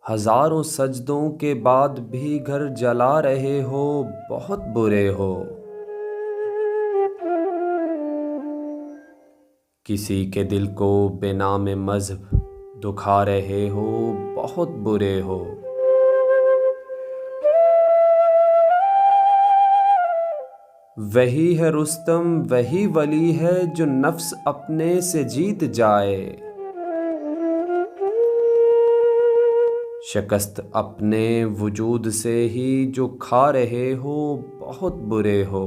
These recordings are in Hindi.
हजारों सजदों के बाद भी घर जला रहे हो, बहुत बुरे हो। किसी के दिल को बेनामे मज़हब दुखा रहे हो, बहुत बुरे हो। वही है रुस्तम, वही वली है जो नफ्स अपने से जीत जाए। शिकस्त अपने वजूद से ही जो खा रहे हो, बहुत बुरे हो।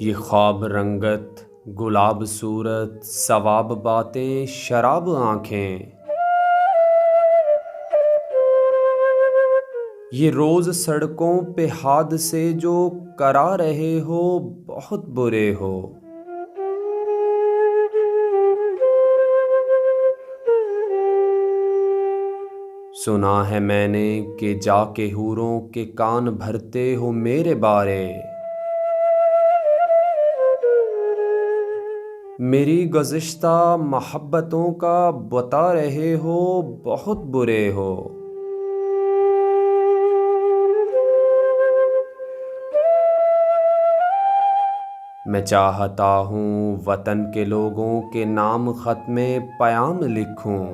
ये ख्वाब रंगत, गुलाब सूरत, सवाब बातें, शराब आंखें। ये रोज सड़कों पे हादसे जो करा रहे हो, बहुत बुरे हो। सुना है मैंने कि जाके हूरों के कान भरते हो मेरे बारे। मेरी गुज़िश्ता मोहब्बतों का बता रहे हो, बहुत बुरे हो। मैं चाहता हूँ वतन के लोगों के नाम ख़त में पयाम लिखूं।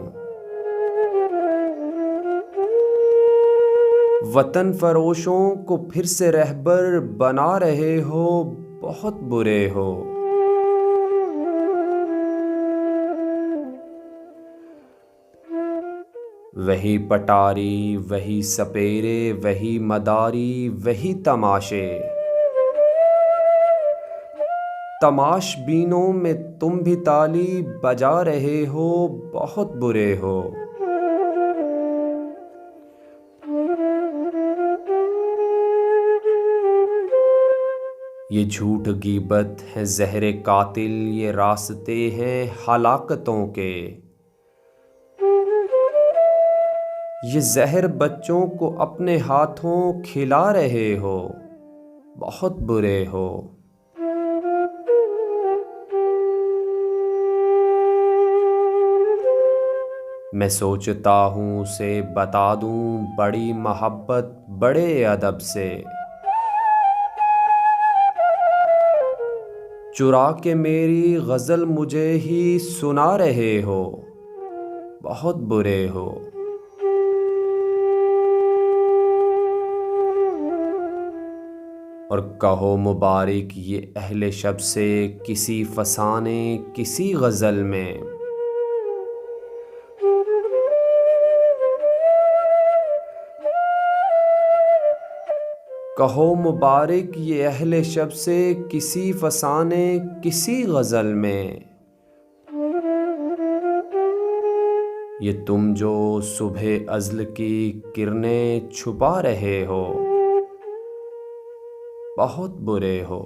वतन फरोशों को फिर से रहबर बना रहे हो, बहुत बुरे हो। वही पटारी, वही सपेरे, वही मदारी, वही तमाशे। तमाशबीनों में तुम भी ताली बजा रहे हो, बहुत बुरे हो। ये झूठ गीबत है ज़हरे कातिल, ये रास्ते हैं हलाकतों के। ये जहर बच्चों को अपने हाथों खिला रहे हो, बहुत बुरे हो। मैं सोचता हूँ उसे बता दूँ बड़ी मोहब्बत बड़े अदब से। चुरा के मेरी गज़ल मुझे ही सुना रहे हो, बहुत बुरे हो। और कहो मुबारक ये अहले शब से किसी फसाने किसी गज़ल में। कहो मुबारक ये अहले शब से किसी फसाने किसी गज़ल में। ये तुम जो सुबह अज़्ल की किरणें छुपा रहे हो, बहुत बुरे हो।